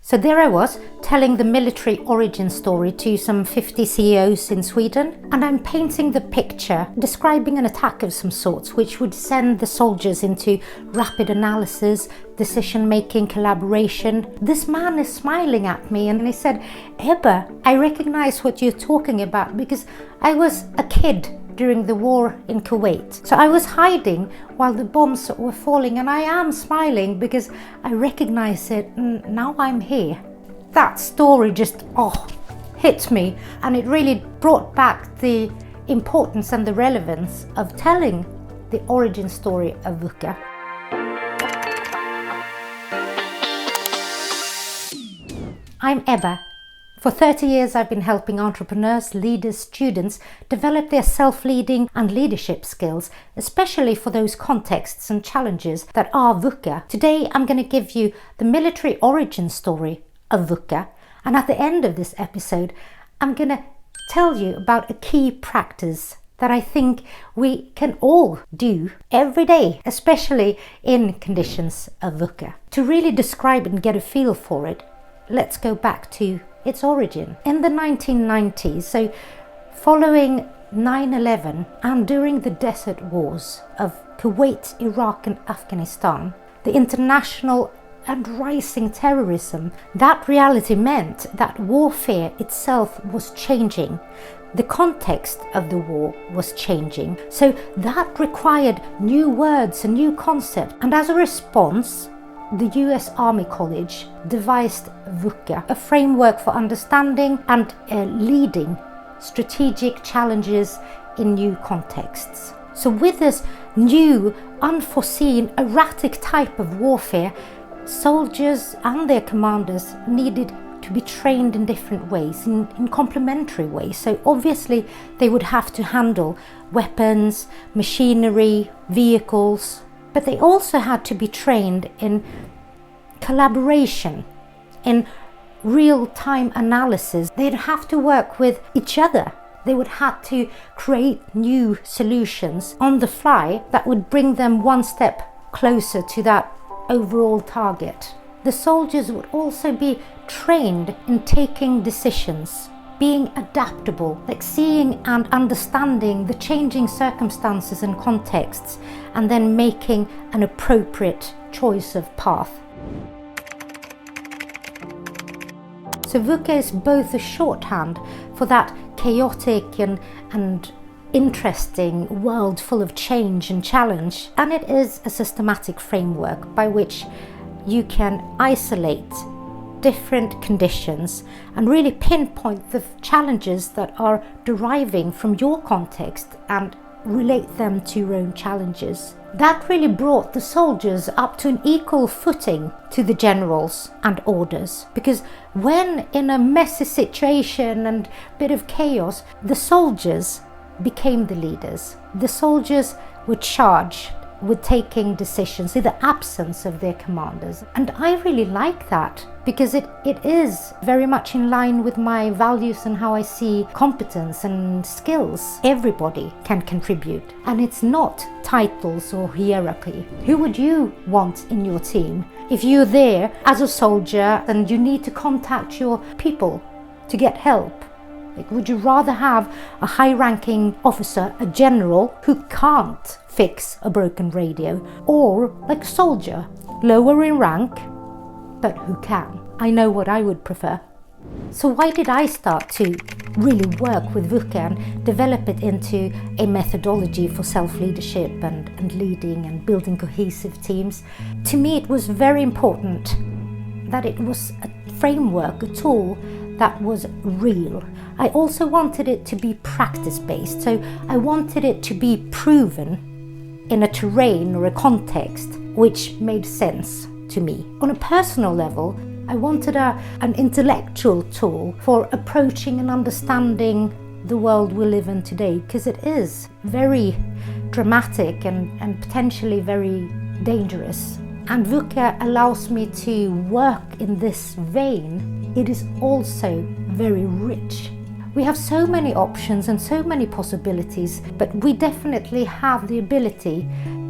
So there I was, telling the military origin story to some 50 CEOs in Sweden, and I'm painting the picture, describing an attack of some sorts, which would send the soldiers into rapid analysis, decision-making, collaboration. This man is smiling at me and he said, "Ebba, I recognize what you're talking about because I was a kid during the war in Kuwait. So I was hiding while the bombs were falling, and I am smiling because I recognize it, and now I'm here." That story just hit me, and it really brought back the importance and the relevance of telling the origin story of VUCA. I'm Ebba. For 30 years I've been helping entrepreneurs, leaders, students develop their self-leading and leadership skills, especially for those contexts and challenges that are VUCA. Today I'm going to give you the military origin story of VUCA, and at the end of this episode I'm going to tell you about a key practice that I think we can all do every day, especially in conditions of VUCA. To really describe and get a feel for it, let's go back to its origin. In the 1990s, so following 9/11 and during the desert wars of Kuwait, Iraq and Afghanistan, the international and rising terrorism, that reality meant that warfare itself was changing. The context of the war was changing. So that required new words and new concepts. And as a response, the US Army College devised VUCA, a framework for understanding and leading strategic challenges in new contexts. So with this new, unforeseen, erratic type of warfare, soldiers and their commanders needed to be trained in different ways, in complementary ways. So obviously they would have to handle weapons, machinery, vehicles, but they also had to be trained in collaboration, in real-time analysis. They'd have to work with each other. They would have to create new solutions on the fly that would bring them one step closer to that overall target. The soldiers would also be trained in taking decisions, being adaptable, like seeing and understanding the changing circumstances and contexts, and then making an appropriate choice of path. So VUCA is both a shorthand for that chaotic and interesting world full of change and challenge, and it is a systematic framework by which you can isolate different conditions and really pinpoint the challenges that are deriving from your context and relate them to your own challenges. That really brought the soldiers up to an equal footing to the generals and orders, because when in a messy situation and bit of chaos, the soldiers became the leaders. The soldiers were charged with taking decisions in the absence of their commanders. And I really like that, because it is very much in line with my values and how I see competence and skills. Everybody can contribute, and it's not titles or hierarchy. Who would you want in your team? If you're there as a soldier and you need to contact your people to get help, like, would you rather have a high-ranking officer, a general, who can't fix a broken radio, or like a soldier, lower in rank, but who can? I know what I would prefer. So why did I start to really work with VUCA and develop it into a methodology for self-leadership and leading and building cohesive teams? To me, it was very important that it was a framework, a tool that was real. I also wanted it to be practice-based, so I wanted it to be proven in a terrain or a context which made sense to me. On a personal level, I wanted an intellectual tool for approaching and understanding the world we live in today, because it is very dramatic and potentially very dangerous. And VUCA allows me to work in this vein. It is also very rich. We have so many options and so many possibilities, but we definitely have the ability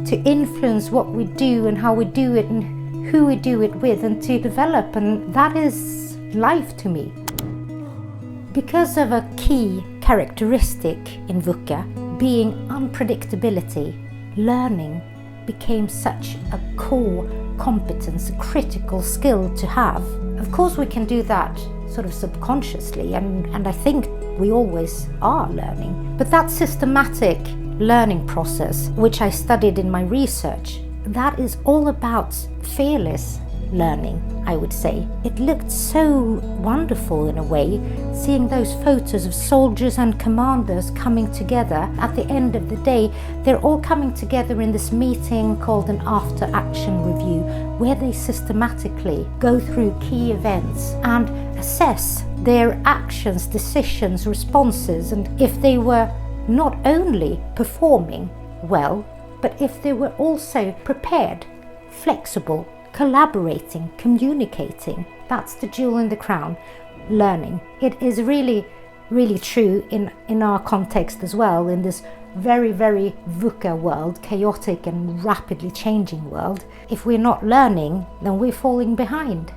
to influence what we do and how we do it and who we do it with and to develop, and that is life to me. Because of a key characteristic in VUCA being unpredictability, learning became such a core competence, a critical skill to have. Of course we can do that sort of subconsciously, and I think we always are learning. But that systematic learning process, which I studied in my research, that is all about fearless learning, I would say. It looked so wonderful in a way, seeing those photos of soldiers and commanders coming together. At the end of the day, they're all coming together in this meeting called an after-action review, where they systematically go through key events and assess their actions, decisions, responses, and if they were not only performing well, but if they were also prepared, flexible, collaborating, communicating. That's the jewel in the crown, learning. It is really, really true in our context as well, in this very, very VUCA world, chaotic and rapidly changing world. If we're not learning, then we're falling behind.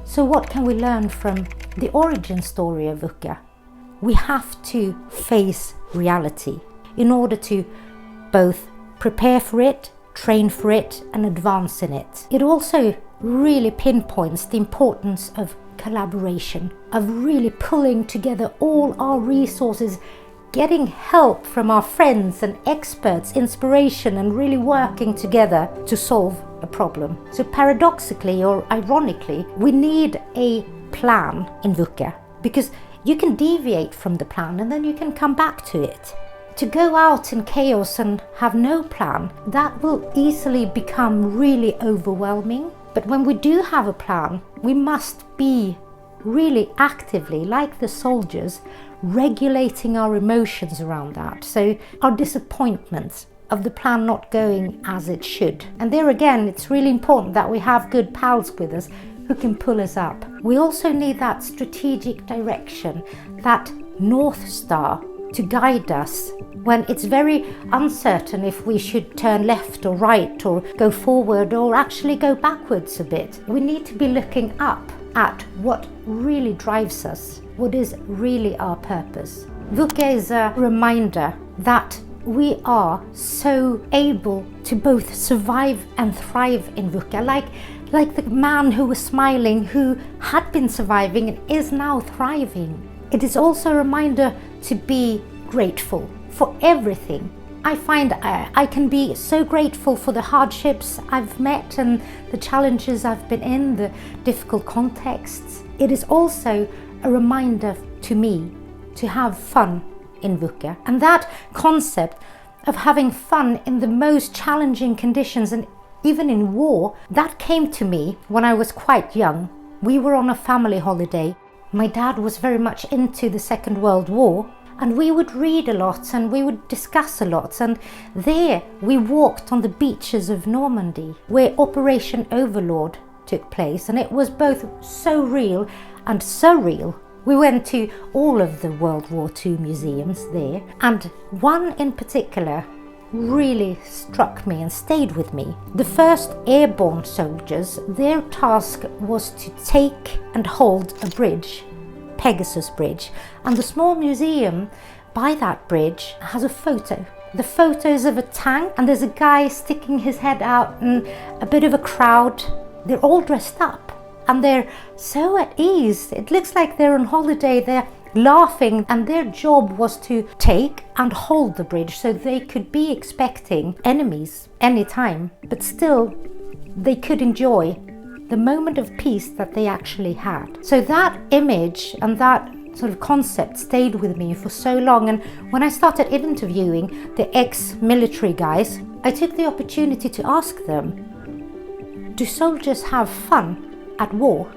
So what can we learn from the origin story of VUCA? We have to face reality in order to both prepare for it, train for it, and advance in it. It also really pinpoints the importance of collaboration, of really pulling together all our resources, getting help from our friends and experts, inspiration, and really working together to solve a problem. So paradoxically or ironically, we need a plan in VUCA, because you can deviate from the plan and then you can come back to it. To go out in chaos and have no plan, that will easily become really overwhelming. But when we do have a plan, we must be really actively, like the soldiers, regulating our emotions around that. So our disappointments of the plan not going as it should. And there again, it's really important that we have good pals with us who can pull us up. We also need that strategic direction, that North Star to guide us when it's very uncertain if we should turn left or right or go forward or actually go backwards a bit. We need to be looking up at what really drives us, what is really our purpose. VUCA is a reminder that we are so able to both survive and thrive in VUCA, like the man who was smiling, who had been surviving and is now thriving. It is also a reminder to be grateful for everything. I find I can be so grateful for the hardships I've met and the challenges I've been in, the difficult contexts. It is also a reminder to me to have fun in VUCA. And that concept of having fun in the most challenging conditions and even in war, that came to me when I was quite young. We were on a family holiday. My dad was very much into the Second World War, and we would read a lot and we would discuss a lot. And there we walked on the beaches of Normandy, where Operation Overlord took place, and it was both so real and surreal. We went to all of the World War II museums there, and one in particular really struck me and stayed with me. The first airborne soldiers, their task was to take and hold a bridge, Pegasus Bridge, and the small museum by that bridge has a photo. The photos of a tank, and there's a guy sticking his head out and a bit of a crowd. They're all dressed up and they're so at ease. It looks like they're on holiday, they're laughing, and their job was to take and hold the bridge so they could be expecting enemies anytime, but still they could enjoy the moment of peace that they actually had. So that image and that sort of concept stayed with me for so long, and when I started interviewing the ex-military guys, I took the opportunity to ask them, do soldiers have fun at war?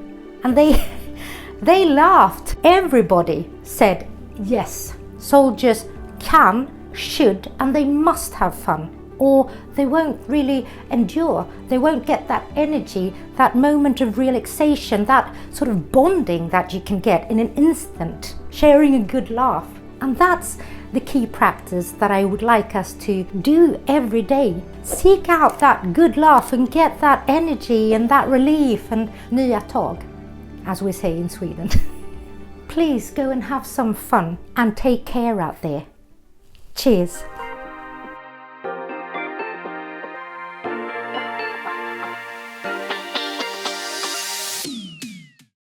And they laughed. Everybody said yes, soldiers can, should, and they must have fun, or they won't really endure. They won't get that energy, that moment of relaxation, that sort of bonding that you can get in an instant, sharing a good laugh. And that's the key practice that I would like us to do every day. Seek out that good laugh and get that energy and that relief and nya tag, as we say in Sweden. Please go and have some fun and take care out there. Cheers.